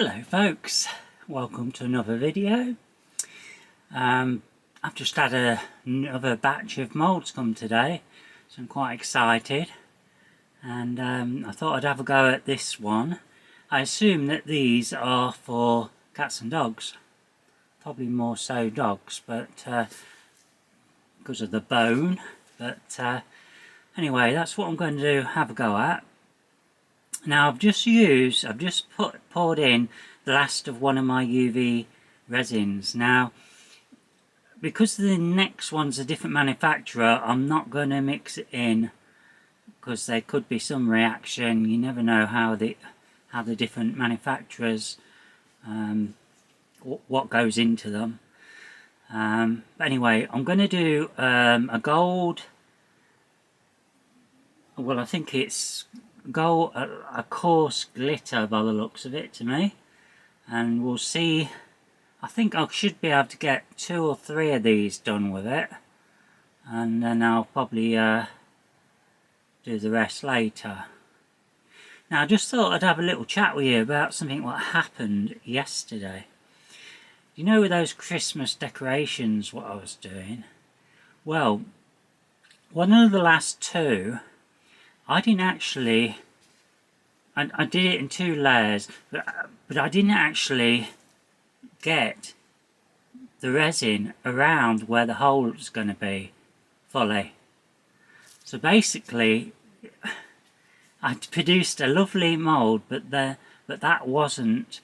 Hello folks, welcome to another video. I've just had another batch of moulds come today, so I'm quite excited, and I thought I'd have a go at this one. I assume that these are for cats and dogs, probably more so dogs, but because of the bone, but anyway, that's what I'm going to have a go at. Now I've just poured in the last of one of my UV resins. Now, because the next one's a different manufacturer, I'm not going to mix it in because there could be some reaction. You never know how the different manufacturers, what goes into them. But anyway, I'm going to do a gold. Well, I think it's gold, a coarse glitter by the looks of it to me, and we'll see. I think I should be able to get 2 or 3 of these done with it, and then I'll probably do the rest later. Now I just thought I'd have a little chat with you about something what happened yesterday. You know, with those Christmas decorations what I was doing, well, one of the last 2 I didn't actually, I did it in 2 layers, but I didn't actually get the resin around where the hole is going to be fully. So basically, I produced a lovely mould, but that wasn't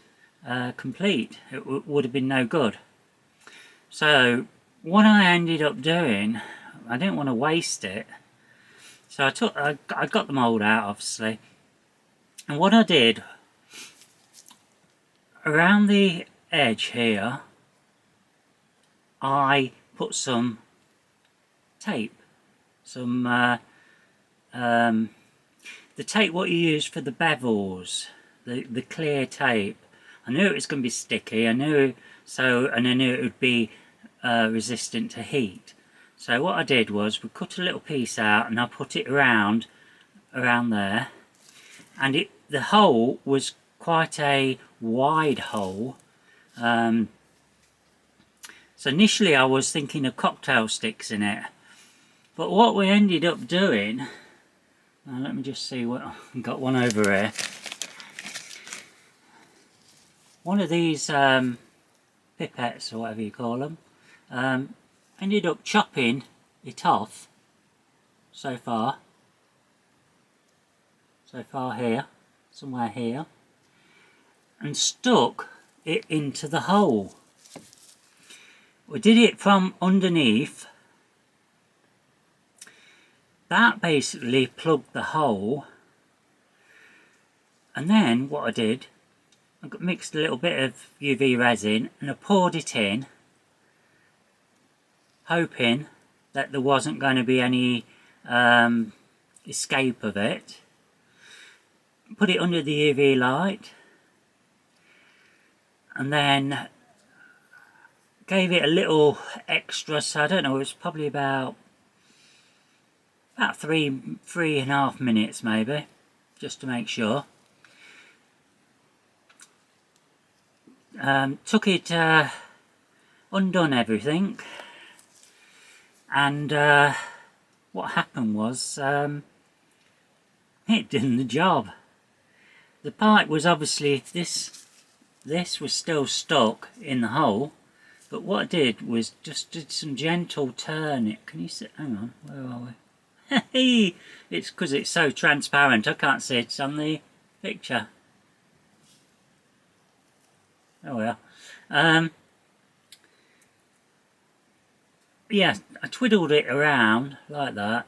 complete. It would have been no good. So what I ended up doing, I didn't want to waste it. So I got the mould out, obviously, and what I did, around the edge here, I put some tape, the tape what you use for the bevels, the clear tape. I knew it was going to be sticky, and I knew it would be resistant to heat. So what I did was, we cut a little piece out and I put it around there, and the hole was quite a wide hole. So initially I was thinking of cocktail sticks in it, but what we ended up doing, now let me just see what I've got. One over here, one of these pipettes or whatever you call them, ended up chopping it off so far here, somewhere here, and stuck it into the hole. We did it from underneath. That basically plugged the hole, and then what I did, I mixed a little bit of UV resin and I poured it in, hoping that there wasn't going to be any escape of it. Put it under the UV light, and then gave it a little extra, so I don't know, it was probably about 3.5 minutes maybe, just to make sure. Took it, undone everything, and what happened was, it did the job. The pipe was obviously, this was still stuck in the hole, but what I did was just did some gentle turn it. Can you see? Hang on, where are we? Hey, it's because it's so transparent I can't see it on the picture. Oh well. Yeah, I twiddled it around like that,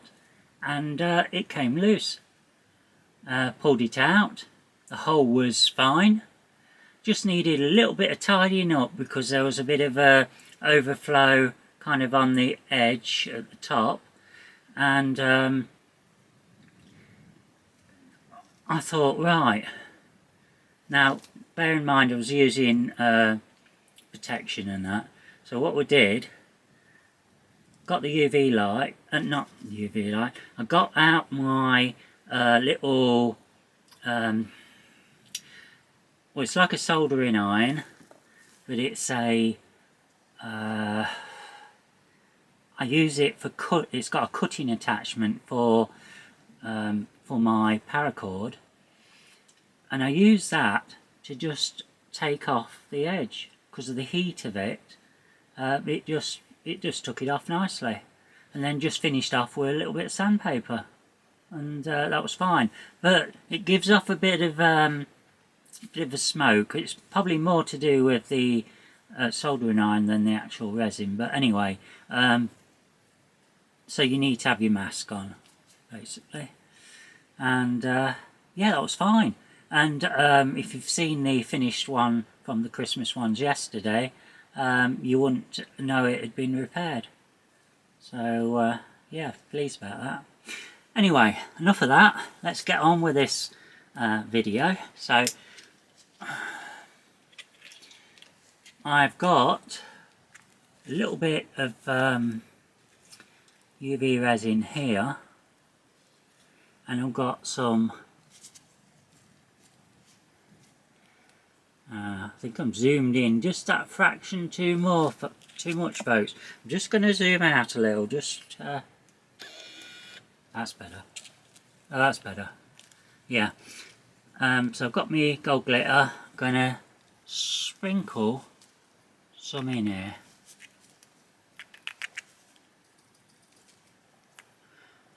and it came loose. Pulled it out. The hole was fine. Just needed a little bit of tidying up because there was a bit of a overflow kind of on the edge at the top, and I thought, right, now bear in mind I was using protection and that, so what we did, got the UV light, not UV light, I got out my little well, it's like a soldering iron, but it's a I use it for cut. It's got a cutting attachment for my paracord, and I use that to just take off the edge because of the heat of it. It just took it off nicely, and then just finished off with a little bit of sandpaper, and that was fine. But it gives off a bit of a smoke. It's probably more to do with the soldering iron than the actual resin. But anyway, so you need to have your mask on, basically. And yeah, that was fine. And if you've seen the finished one from the Christmas ones yesterday, you wouldn't know it had been repaired. So yeah, pleased about that. Anyway, enough of that. Let's get on with this video. So I've got a little bit of UV resin here, and I've got some I think I'm zoomed in just that fraction too much, folks. I'm just going to zoom out a little. Just that's better. Oh, that's better. Yeah. So I've got my gold glitter. I'm going to sprinkle some in here.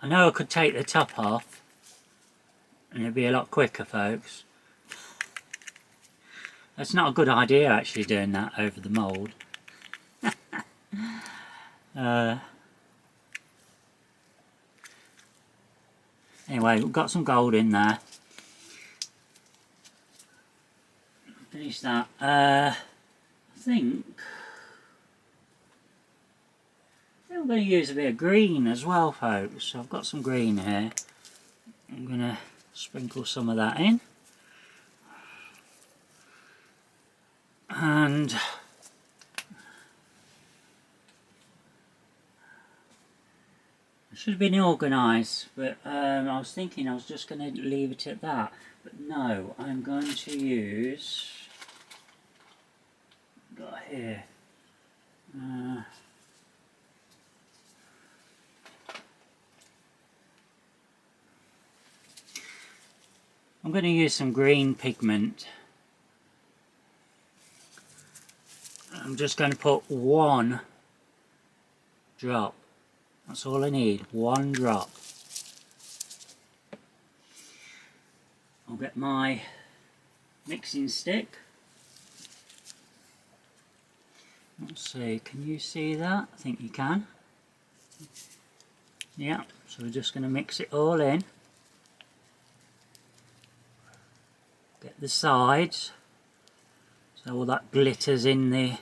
I know I could take the top off and it'd be a lot quicker, folks. That's not a good idea, actually, doing that over the mould. Anyway, we've got some gold in there. Finish that. I think I'm going to use a bit of green as well, folks. So I've got some green here. I'm going to sprinkle some of that in. And I should have been organised, but I was thinking I was just going to leave it at that. But no, I'm going to use, got here, I'm going to use some green pigment. I'm just going to put one drop. That's all I need, one drop. I'll get my mixing stick. Let's see, can you see that? I think you can. Yeah, so we're just going to mix it all in. Get the sides, so all that glitters in the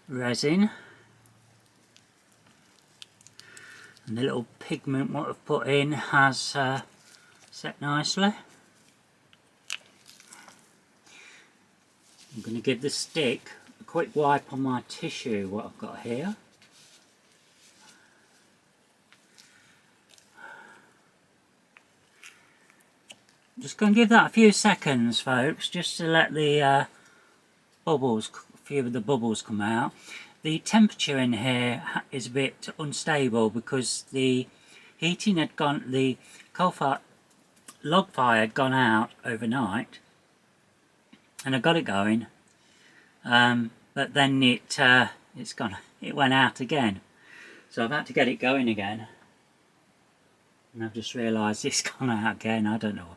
resin. And the little pigment what I've put in has set nicely. I'm going to give the stick a quick wipe on my tissue what I've got here. Just going to give that a few seconds, folks, just to let the bubbles, a few of the bubbles come out. The temperature in here is a bit unstable because the heating had gone, the log fire had gone out overnight, and I got it going, but then it went out again, so I've had to get it going again, and I've just realised it's gone out again. I don't know,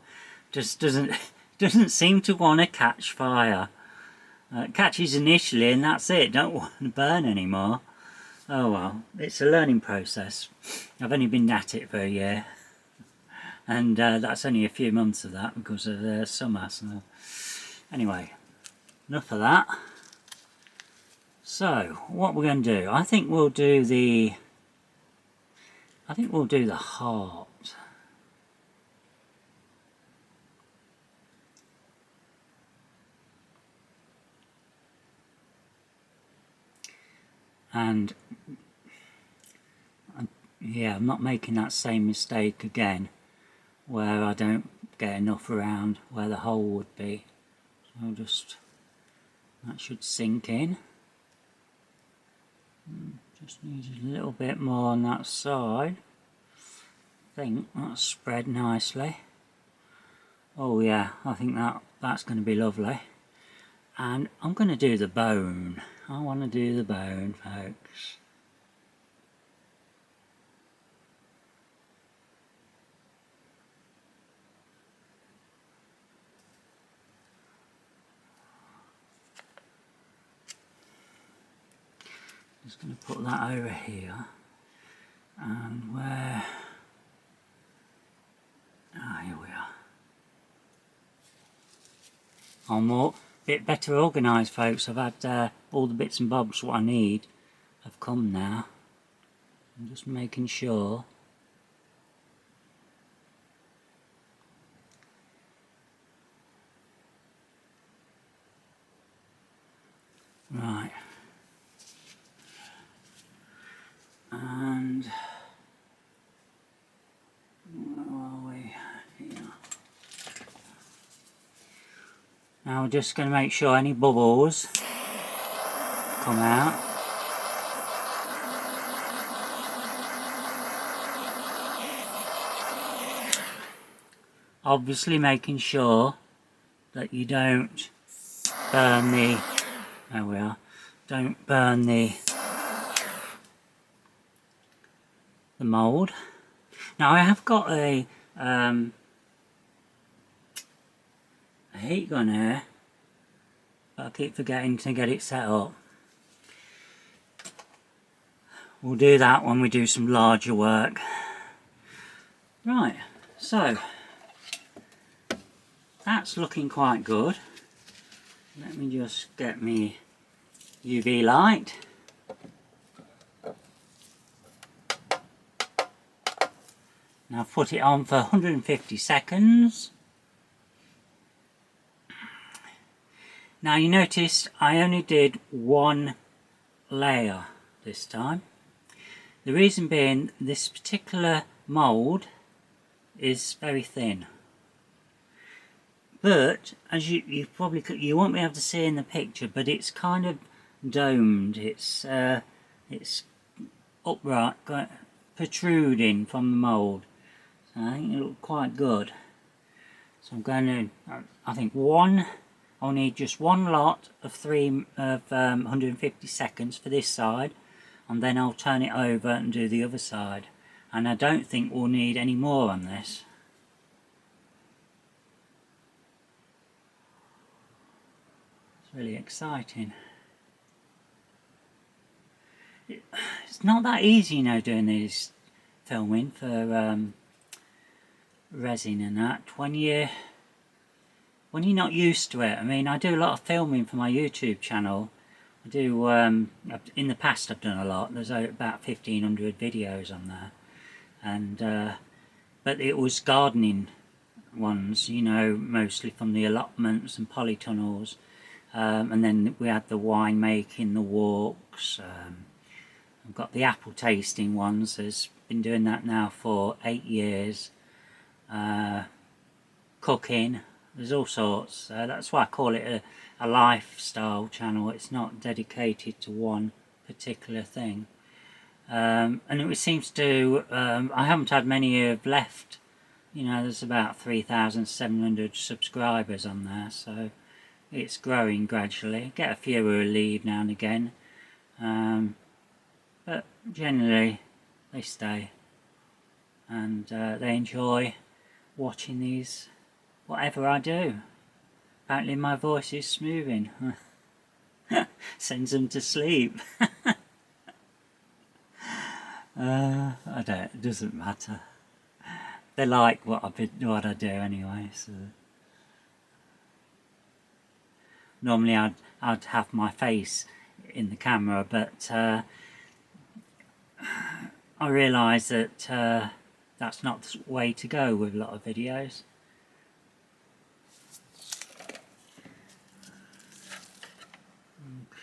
just doesn't seem to want to catch fire. It catches initially and that's it, don't want to burn anymore. Oh well, it's a learning process. I've only been at it for a year, and that's only a few months of that because of the summer. So anyway, enough of that. So what we're going to do, I think we'll do the heart. And yeah, I'm not making that same mistake again where I don't get enough around where the hole would be. So I'll just That should sink in. Just needs a little bit more on that side. I think that's spread nicely. Oh yeah, I think that's going to be lovely. And I'm going to do the bone. I want to do the bone, folks. Just going to put that over here, and where, here we are. I'm a bit better organised, folks. I've had all the bits and bobs what I need have come now. I'm just making sure. Right. And where are we? Here. Now we're just going to make sure any bubbles come out. Obviously making sure that you don't burn the, there we are, don't burn the mould. Now I have got a heat gun here, but I keep forgetting to get it set up. We'll do that when we do some larger work. Right, so that's looking quite good. Let me just get me UV light. Now I've put it on for 150 seconds. Now you notice I only did one layer this time. The reason being this particular mould is very thin. But as you probably you won't be able to see in the picture, but it's kind of domed. It's upright, protruding from the mould. So I think it looks quite good. So I'm going to, I think I'll need just one lot of 150 seconds for this side, and then I'll turn it over and do the other side. And I don't think we'll need any more on this. It's really exciting. It's not that easy, you know, doing these filming for resin and that when you're not used to it. I mean, I do a lot of filming for my YouTube channel. I do, in the past I've done a lot. There's about 1,500 videos on there. And, but it was gardening ones, you know, mostly from the allotments and polytunnels. And then we had the wine making, the walks. I've got the apple tasting ones. I've been doing that now for 8 years. Cooking, there's all sorts. That's why I call it a lifestyle channel. It's not dedicated to one particular thing. And it seems to, I haven't had many who have left. You know, there's about 3,700 subscribers on there, so it's growing gradually. Get a few who leave now and again, but generally they stay, and they enjoy watching these, whatever I do. Apparently my voice is smoothing. Sends them to sleep. I don't, it doesn't matter. They like what I do anyway. So normally I'd have my face in the camera, but I realise that that's not the way to go with a lot of videos.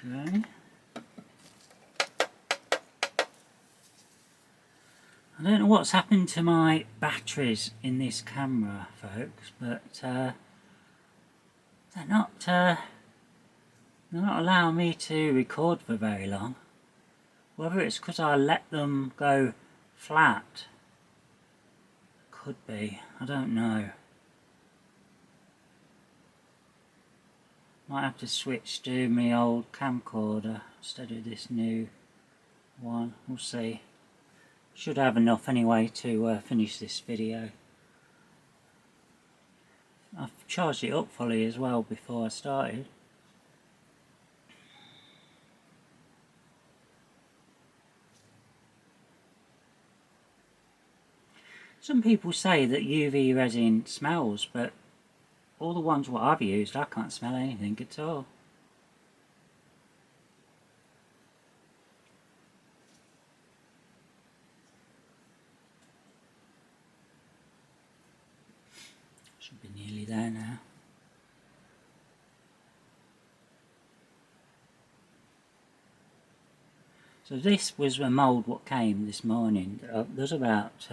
Okay. I don't know what's happened to my batteries in this camera, folks, but they're not They're not allowing me to record for very long. Whether it's because I let them go flat. Could be. I don't know. Might have to switch to my old camcorder instead of this new one. We'll see. Should have enough anyway to finish this video. I've charged it up fully as well before I started. Some people say that UV resin smells, but all the ones what I've used, I can't smell anything at all. Should be nearly there now. So this was a mould what came this morning. There's about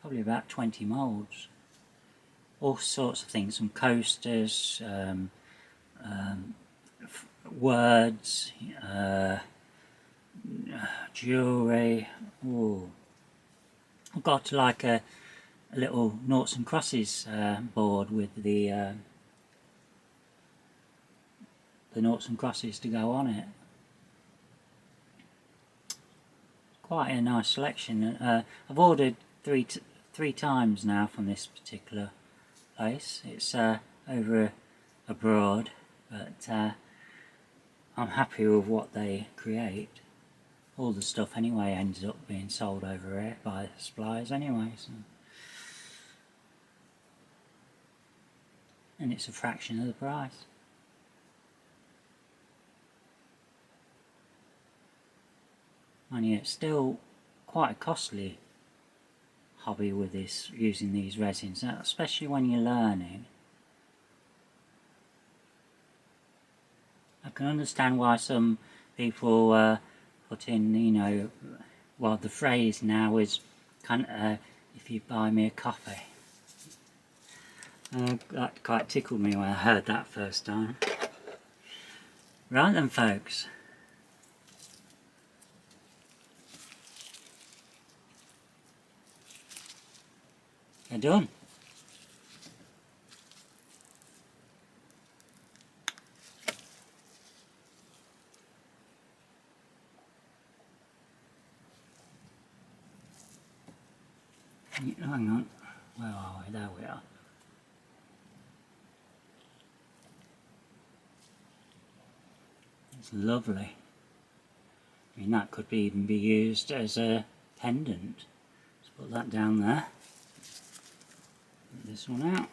probably about 20 moulds. All sorts of things, some coasters, words, jewellery. Ooh. I've got like a little noughts and crosses board with the noughts and crosses to go on it. Quite a nice selection. I've ordered three times now from this particular place. It's over abroad, but I'm happy with what they create. All the stuff anyway ends up being sold over here by suppliers anyway, so. And it's a fraction of the price. And yet it's still quite a costly hobby with this, using these resins, especially when you're learning. I can understand why some people put in, you know, well, the phrase now is kind of, if you buy me a coffee. That quite tickled me when I heard that first time. Right then, folks. They're done. Hang on. Where are we? There we are. It's lovely. I mean, that could even be used as a pendant. Let's put that down there. Get this one out.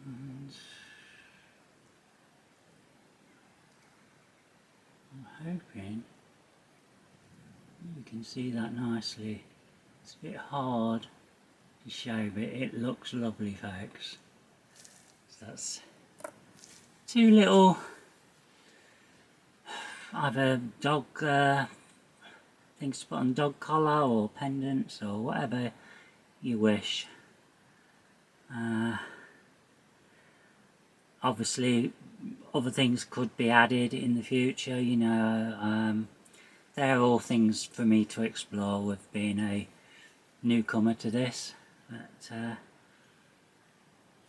And I'm hoping you can see that nicely. It's a bit hard to show, but it looks lovely, folks. So that's two little either dog things to put on dog collar or pendants or whatever you wish. Obviously other things could be added in the future, you know. They're all things for me to explore with being a newcomer to this, but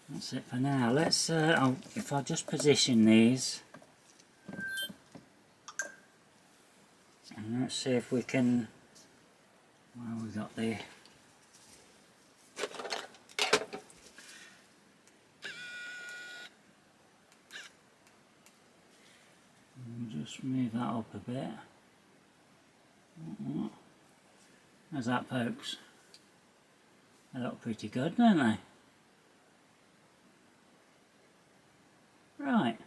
that's it for now. Let's if I just position these, and let's see if we can, well, we got the just move that up a bit. How's that, folks? They look pretty good, don't they? Right,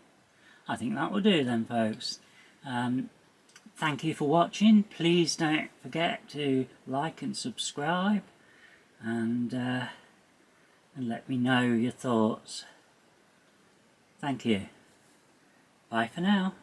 I think that will do then, folks. Thank you for watching. Please don't forget to like and subscribe, and let me know your thoughts. Thank you. Bye for now.